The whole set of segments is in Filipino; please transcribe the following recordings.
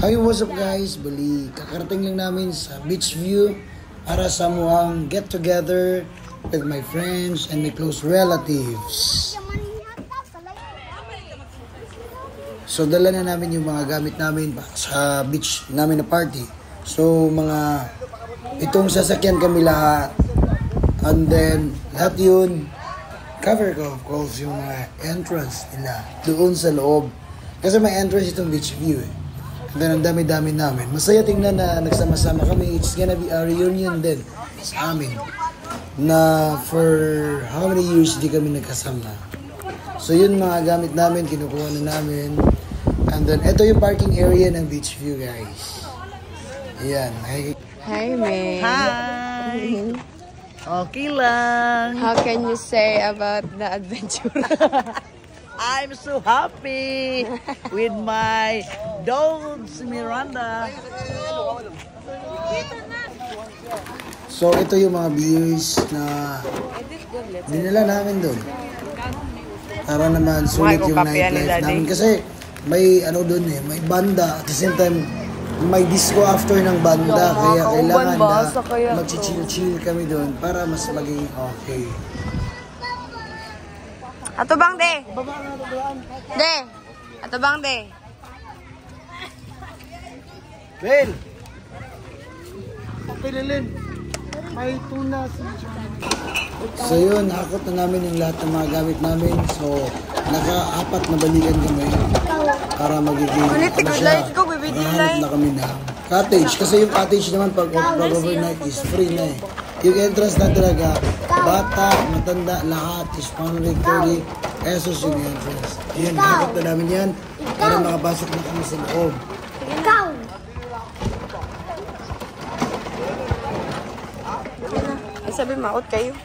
Hi, what's up guys? Bali, kakarating lang namin sa beach view para sa muang get together with my friends and my close relatives. So dala na namin yung mga gamit namin sa beach namin na party. So itong sasakyan kami lahat. And then lahat yun, cover ko of course yung mga entrance nila doon sa loob. Kasi may entrance itong beach view eh. And then ang dami-dami namin. Masaya tingnan na nagsama-sama kami. It's gonna be a reunion din sa amin. Na for how many years di kami nagkasama. So yun mga gamit namin, kinukuha na namin. And then ito yung parking area ng beach view guys. Ayan. Hi, May. Hi! Okay lang. How can you say about the adventure? I'm so happy with my dog, si Miranda. So ito yung mga views na dinala namin doon. Para naman sulit yung nightlife namin. Kasi may ano doon eh, may banda. At the same time, may disco after ng banda. Kaya kailangan na mag-chill kami doon para mas maging okay. Ato bang de? De! Ato bang de? Ben! Pililin! May tuna sa... So yun, nakakot na namin yung lahat ng mga gamit namin. So, naka-apat na balikan kami para magiging nakahanap na kami na cottage. Kasi yung cottage naman pag overnight is free na eh. Yung entrance na talaga, bata, matanda, lahat is 130 pesos yung entrance. Yun, nakakot na namin yan para makapasok na kami sa loob. Sabi maot kayo.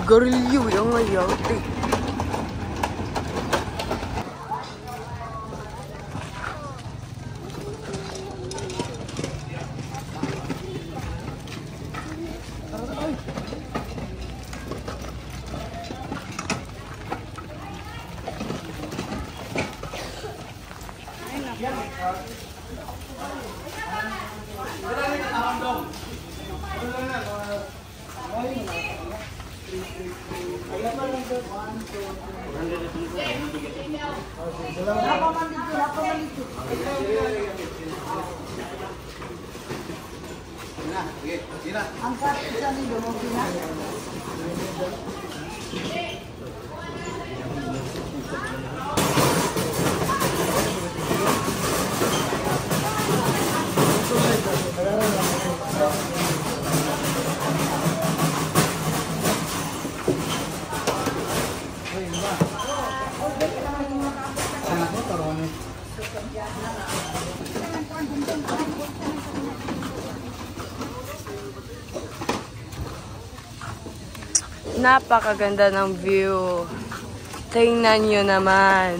Garilyo yung ngayote. Napakaganda ng view. Tingnan nyo naman.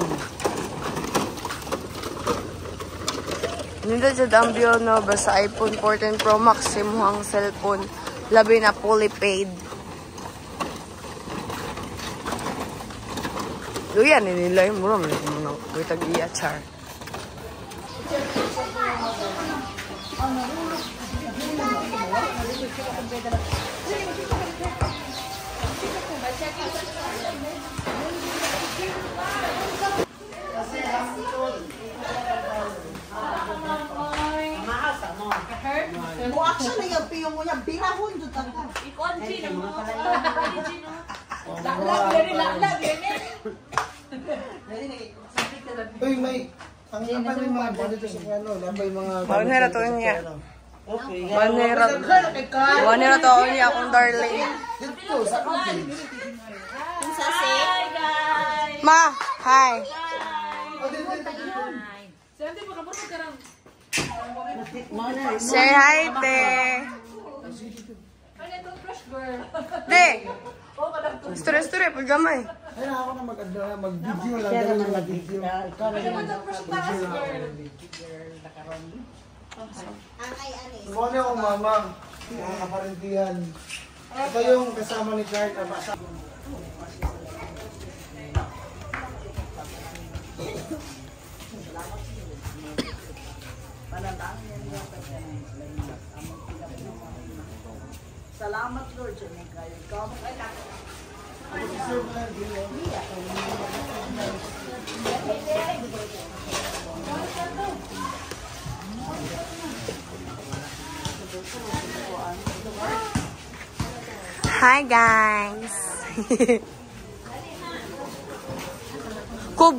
Nito sa ang view, no? Basta iPhone 14 Pro Max, simuhang cellphone. Labi na fully paid. Luyan, nila yung mura. May tag-iya, char. Actually, yung piyong mo niya, birahon doon ka. I-conji na mo. Uy, may... Ang apa may mga dito sa ano, napay mga... Banera to niya. Okay. Banera to niya akong darling. Dito, sa kapil. Hi guys! Ma, hi. Say hi, te. Te. Story, paggamay. Ay, ako na mag-video lang. Kaya naman mag-video. Ikaw na naman. Muna akong mamang, mga kaparintihan. Ito yung kasama ni Clark. Salamat Lord sa mga kayo. Ikaw mo kaya. Hi, guys. Kub.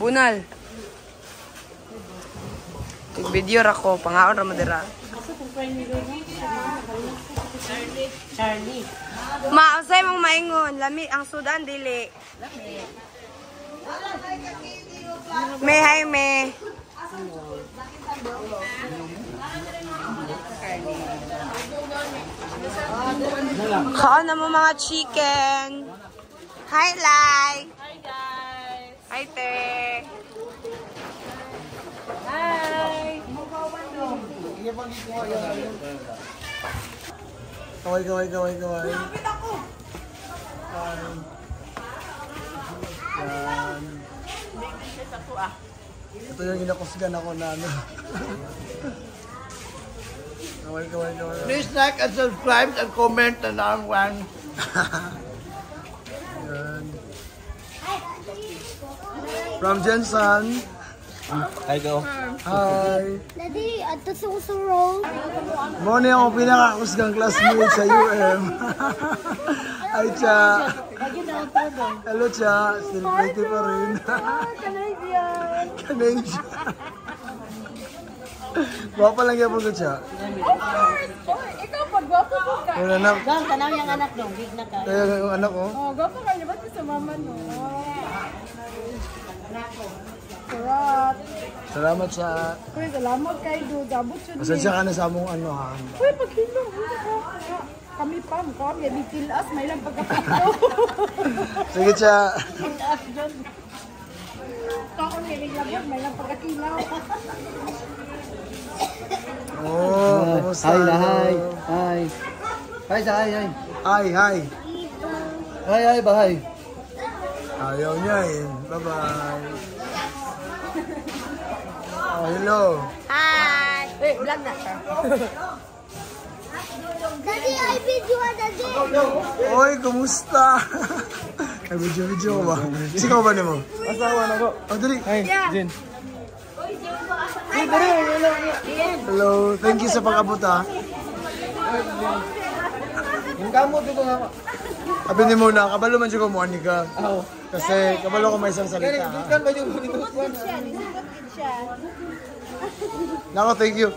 Bunal. Video ra ko, pangaon ra madira. Charlie. Ma, usay mong maingon, lami ang sudan dili. May hi me. Kaon na mo mga chicken. Hi, Lai. Hi guys! Hi, te. Hi! Kaway. Yan. Ito yung inakusgan ako na ano. Kaway. Please like and subscribe and comment and one. Yan. From Jensen. Hi, go. Hi. Daddy, ato sa usurong. Muna yung pinakakusgang classmate sa UM. Hi, Cha. Hello, Cha. Still pretty pa rin. Canadian. Canadian. Guwapa lang yan po ko, Cha. Ikaw pag gwapo po ka. Wala na. Gang, tanaw yung anak dong. Big na ka. Kaya yung anak ko. Oh, gwapo ka. Ba't sa mama no? Surat. Salamat sa... Kuya, salamat kay Do. Dabot yun. Pasensya ka na sa among ano ha. Kuya, paghilong. Kami pa, kami. May kilas. May lang pagkapito. Sige, Cha. Kaon may labot. May lang pagkakilaw. Oh, kumusta? Hi. Hi, bahay. Ayaw niya eh. Bye-bye. Oh, hello. Hi. Wait, vlog na siya. Daddy, I video ka, Daddy. Oy, kumusta? Ay, video ko ba? Sikaw ba mo? Asawa na ko. Oh, dali. Hi, Jen. Hello, thank you sa pag-abot ha. Yung kamot ko nga. Abin mo muna, kabalo man siya ko mo, Anika. Ako. Kasi kabalo ko may isang salita ha. Kan ba yung Siya. Nako, thank you.